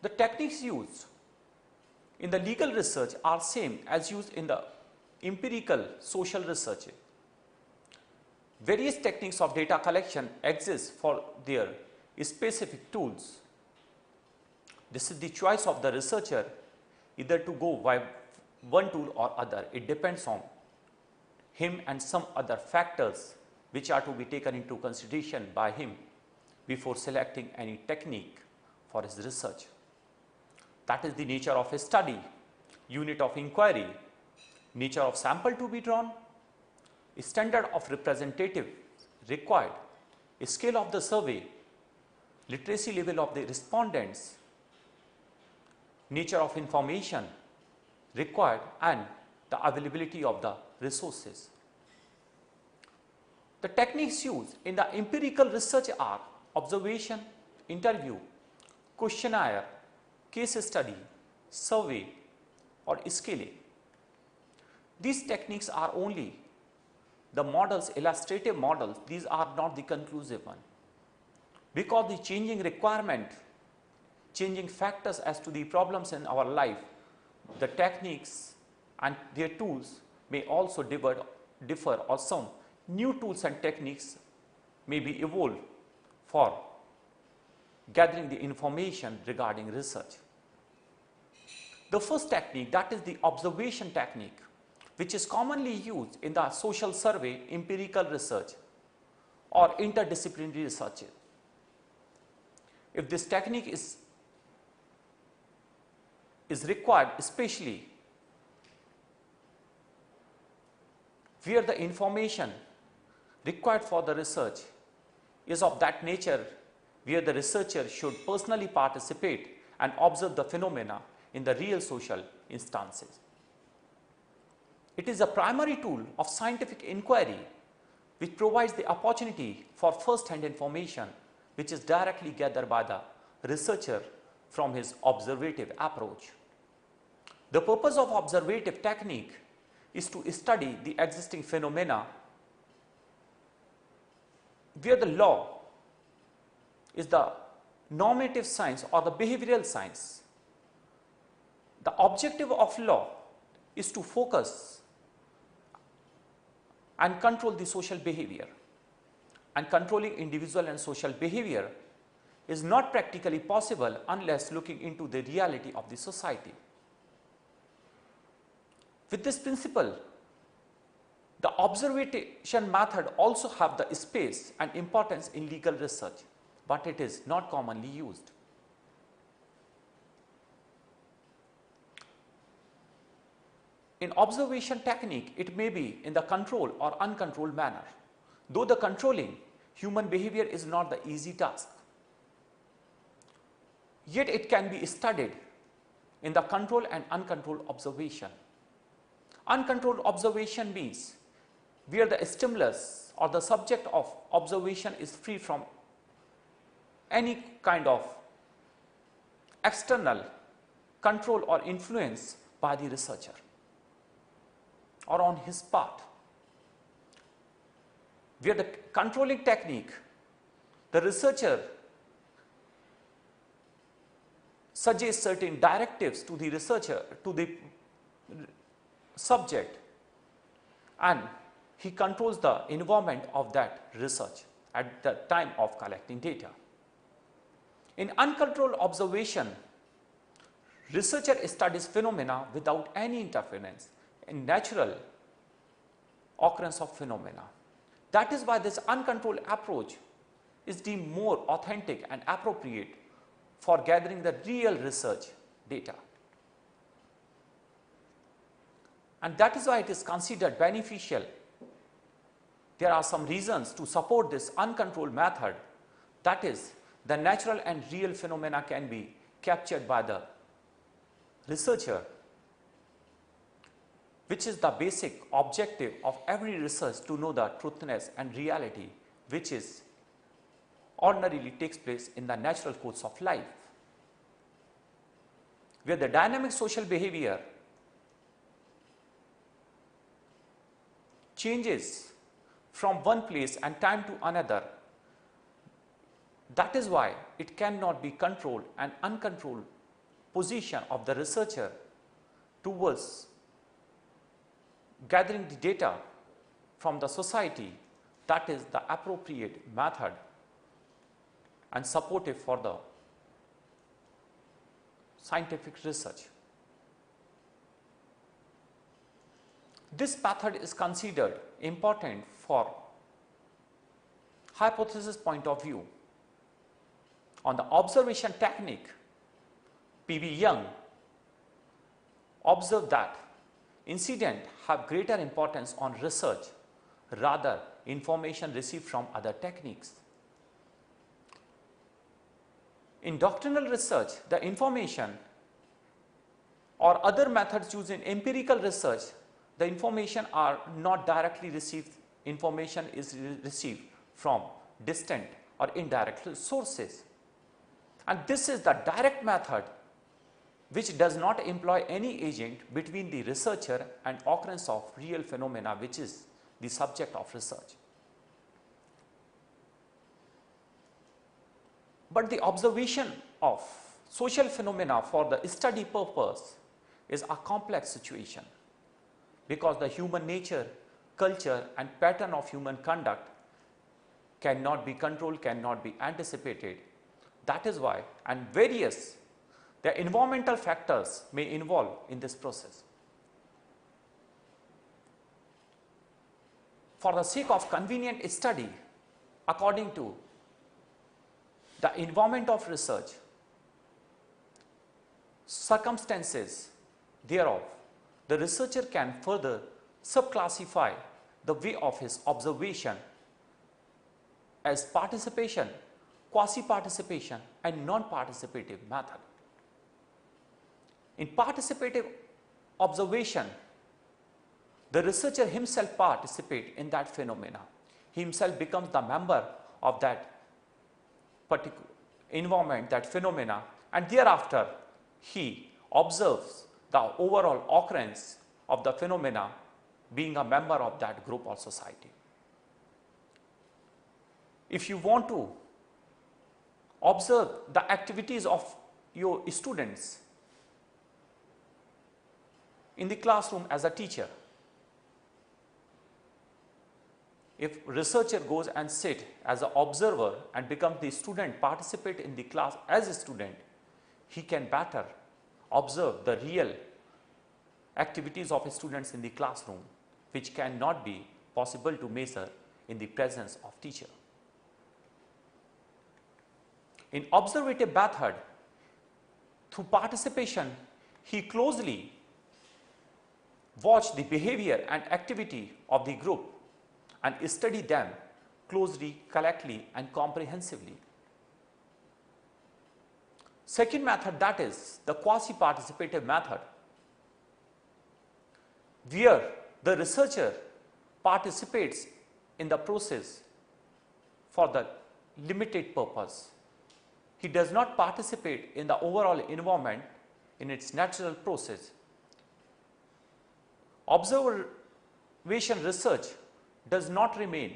The techniques used in the legal research are same as used in the empirical social research. Various techniques of data collection exist for their specific tools. This is the choice of the researcher either to go by one tool or other. It depends on him and some other factors which are to be taken into consideration by him before selecting any technique for his research. That is the nature of a study, unit of inquiry, nature of sample to be drawn, standard of representative required, scale of the survey, literacy level of the respondents, nature of information required, and the availability of the resources. The techniques used in the empirical research are observation, interview, questionnaire, case study, survey, or scaling. These techniques are only the models, illustrative models. These are not the conclusive one, because the changing requirement, changing factors as to the problems in our life, the techniques and their tools may also differ, or some new tools and techniques may be evolved for gathering the information regarding research. The first technique, that is the observation technique, which is commonly used in the social survey, empirical research, or interdisciplinary research. If this technique is required, especially where the information required for the research is of that nature where the researcher should personally participate and observe the phenomena in the real social instances. It is a primary tool of scientific inquiry which provides the opportunity for first-hand information which is directly gathered by the researcher from his observative approach. The purpose of observative technique is to study the existing phenomena where the law is the normative science or the behavioral science. The objective of law is to focus and control the social behavior, and controlling individual and social behavior is not practically possible unless looking into the reality of the society. With this principle, the observation method also have the space and importance in legal research, but it is not commonly used. In observation technique, it may be in the controlled or uncontrolled manner. Though the controlling human behavior is not the easy task, yet it can be studied in the controlled and uncontrolled observation. Uncontrolled observation means where the stimulus or the subject of observation is free from any kind of external control or influence by the researcher or on his part. Where the controlling technique, the researcher suggests certain directives to the researcher, to the subject, and he controls the environment of that research at the time of collecting data. In uncontrolled observation, researcher studies phenomena without any interference in natural occurrence of phenomena. That is why this uncontrolled approach is deemed more authentic and appropriate for gathering the real research data. And that is why it is considered beneficial. There are some reasons to support this uncontrolled method, that is, the natural and real phenomena can be captured by the researcher, which is the basic objective of every research, to know the truthness and reality which is ordinarily takes place in the natural course of life, where the dynamic social behavior changes from one place and time to another. That is why it cannot be controlled, and uncontrolled position of the researcher towards gathering the data from the society, that is the appropriate method and supportive for the scientific research. This method is considered important for hypothesis point of view. On the observation technique, P.V. Young observed that incidents have greater importance on research rather information received from other techniques. In doctrinal research, the information or other methods used in empirical research, the information are not directly received, information is received from distant or indirect sources. And this is the direct method which does not employ any agent between the researcher and occurrence of real phenomena, which is the subject of research. But the observation of social phenomena for the study purpose is a complex situation, because the human nature, culture and pattern of human conduct cannot be controlled, cannot be anticipated. That is why, and the environmental factors may involve in this process. For the sake of convenient study, according to the environment of research, circumstances thereof, the researcher can further subclassify the way of his observation as participation, quasi-participation and non-participative method. In participative observation, the researcher himself participates in that phenomena. He himself becomes the member of that particular environment, that phenomena, and thereafter he observes the overall occurrence of the phenomena, being a member of that group or society. If you want to observe the activities of your students in the classroom as a teacher, if researcher goes and sit as an observer and becomes the student, participate in the class as a student, he can better observe the real activities of students in the classroom, which cannot be possible to measure in the presence of teacher. In observative method, through participation, he closely watch the behavior and activity of the group and study them closely, correctly and comprehensively. Second method, that is the quasi-participative method, where the researcher participates in the process for the limited purpose. He does not participate in the overall environment in its natural process. Observation research does not remain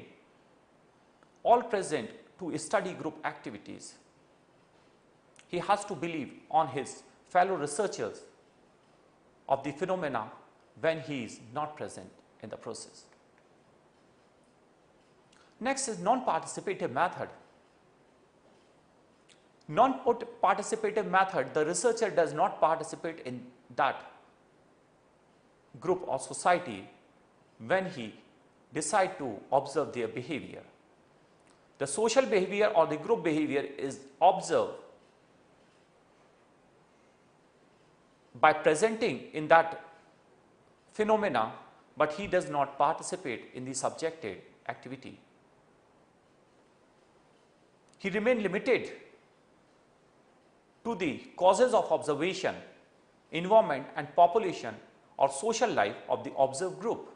all present to study group activities. He has to believe on his fellow researchers of the phenomena when he is not present in the process. Next is non-participative method. Non-participative method, the researcher does not participate in that group or society when he decide to observe their behavior. The social behavior or the group behavior is observed by presenting in that phenomena, but he does not participate in the subjected activity. He remains limited to the causes of observation, environment and population or social life of the observed group.